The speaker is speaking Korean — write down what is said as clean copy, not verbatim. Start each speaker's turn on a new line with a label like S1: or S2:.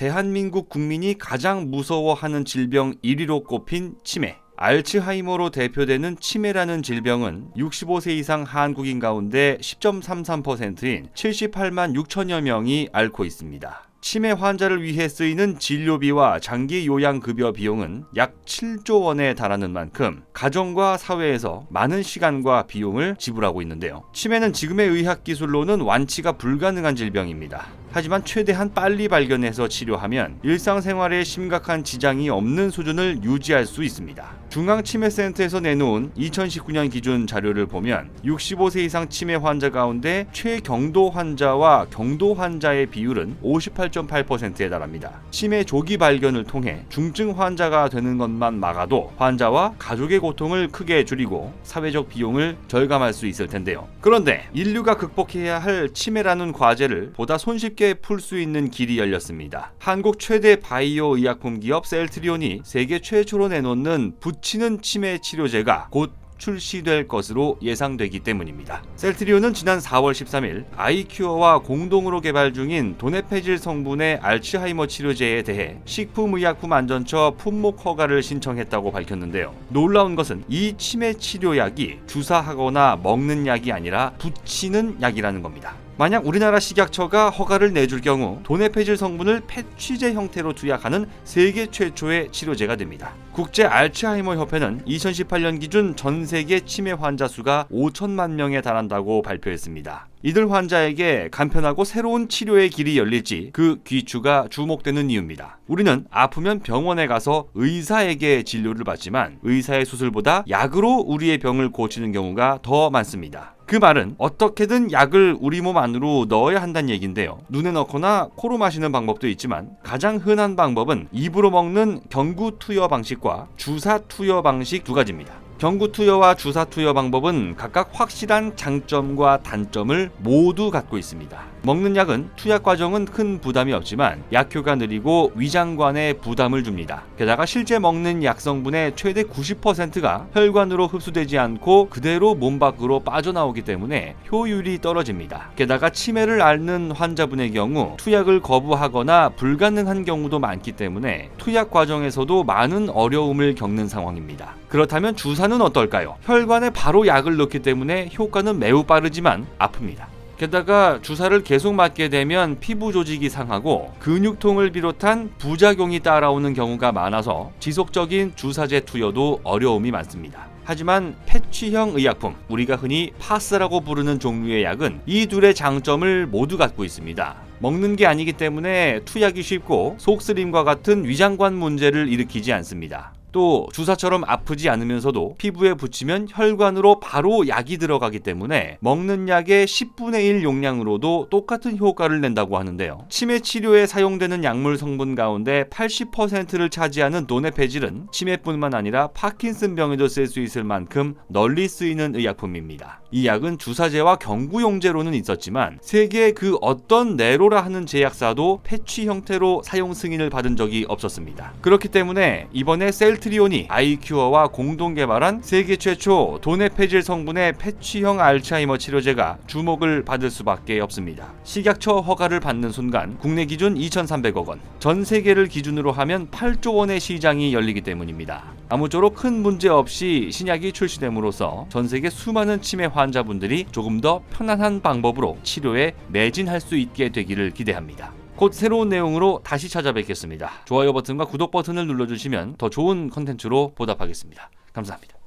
S1: 대한민국 국민이 가장 무서워하는 질병 1위로 꼽힌 치매. 알츠하이머로 대표되는 치매라는 질병은 65세 이상 한국인 가운데 10.33%인 78만 6천여 명이 앓고 있습니다. 치매 환자를 위해 쓰이는 진료비와 장기 요양급여 비용은 약 7조 원에 달하는 만큼 가정과 사회에서 많은 시간과 비용을 지불하고 있는데요. 치매는 지금의 의학기술로는 완치가 불가능한 질병입니다. 하지만 최대한 빨리 발견해서 치료하면 일상생활에 심각한 지장이 없는 수준을 유지할 수 있습니다. 중앙치매센터에서 내놓은 2019년 기준 자료를 보면 65세 이상 치매 환자 가운데 최경도 환자와 경도 환자의 비율은 58.8%에 달합니다. 치매 조기 발견을 통해 중증 환자가 되는 것만 막아도 환자와 가족의 고통을 크게 줄이고 사회적 비용을 절감할 수 있을 텐데요. 그런데 인류가 극복해야 할 치매라는 과제를 보다 손쉽게 풀 수 있는 길이 열렸습니다. 한국 최대 바이오 의약품 기업 셀트리온이 세계 최초로 내놓는 붙이는 치매 치료제가 곧 출시될 것으로 예상되기 때문입니다. 셀트리온은 지난 4월 13일 아이큐어와 공동으로 개발 중인 도네페질 성분의 알츠하이머 치료제에 대해 식품의약품안전처 품목 허가를 신청했다고 밝혔는데요. 놀라운 것은 이 치매 치료약이 주사하거나 먹는 약이 아니라 붙이는 약이라는 겁니다. 만약 우리나라 식약처가 허가를 내줄 경우 도네페질 성분을 패취제 형태로 투약하는 세계 최초의 치료제가 됩니다. 국제 알츠하이머 협회는 2018년 기준 전 세계 치매 환자 수가 5천만 명에 달한다고 발표했습니다. 이들 환자에게 간편하고 새로운 치료의 길이 열릴지 그 귀추가 주목되는 이유입니다. 우리는 아프면 병원에 가서 의사에게 진료를 받지만 의사의 수술보다 약으로 우리의 병을 고치는 경우가 더 많습니다. 그 말은 어떻게든 약을 우리 몸 안으로 넣어야 한다는 얘기인데요. 눈에 넣거나 코로 마시는 방법도 있지만 가장 흔한 방법은 입으로 먹는 경구 투여 방식과 주사 투여 방식 두 가지입니다. 경구 투여와 주사 투여 방법은 각각 확실한 장점과 단점을 모두 갖고 있습니다. 먹는 약은 투약 과정은 큰 부담이 없지만 약효가 느리고 위장관에 부담을 줍니다. 게다가 실제 먹는 약 성분의 최대 90%가 혈관으로 흡수되지 않고 그대로 몸 밖으로 빠져나오기 때문에 효율이 떨어집니다. 게다가 치매를 앓는 환자분의 경우 투약을 거부하거나 불가능한 경우도 많기 때문에 투약 과정에서도 많은 어려움을 겪는 상황입니다. 그렇다면 주사는 어떨까요? 혈관에 바로 약을 넣기 때문에 효과는 매우 빠르지만 아픕니다. 게다가 주사를 계속 맞게 되면 피부 조직이 상하고 근육통을 비롯한 부작용이 따라오는 경우가 많아서 지속적인 주사제 투여도 어려움이 많습니다. 하지만 패취형 의약품, 우리가 흔히 파스라고 부르는 종류의 약은 이 둘의 장점을 모두 갖고 있습니다. 먹는 게 아니기 때문에 투약이 쉽고 속쓰림과 같은 위장관 문제를 일으키지 않습니다. 또 주사처럼 아프지 않으면서도 피부에 붙이면 혈관으로 바로 약이 들어가기 때문에 먹는 약의 10분의 1 용량으로도 똑같은 효과를 낸다고 하는데요. 치매 치료에 사용되는 약물 성분 가운데 80%를 차지하는 도네페질은 치매뿐만 아니라 파킨슨병에도 쓸 수 있을 만큼 널리 쓰이는 의약품입니다. 이 약은 주사제와 경구용제로는 있었지만 세계 그 어떤 네로라 하는 제약사도 패취 형태로 사용 승인을 받은 적이 없었습니다. 그렇기 때문에 이번에 셀트리온이 아이큐어와 공동 개발한 세계 최초 도네페질 성분의 패취형 알츠하이머 치료제가 주목을 받을 수밖에 없습니다. 식약처 허가를 받는 순간 국내 기준 2,300억 원, 전 세계를 기준으로 하면 8조 원의 시장이 열리기 때문입니다. 아무쪼록 큰 문제 없이 신약이 출시됨으로써 전 세계 수많은 치매 환자분들이 조금 더 편안한 방법으로 치료에 매진할 수 있게 되기를 기대합니다. 곧 새로운 내용으로 다시 찾아뵙겠습니다. 좋아요 버튼과 구독 버튼을 눌러주시면 더 좋은 컨텐츠로 보답하겠습니다. 감사합니다.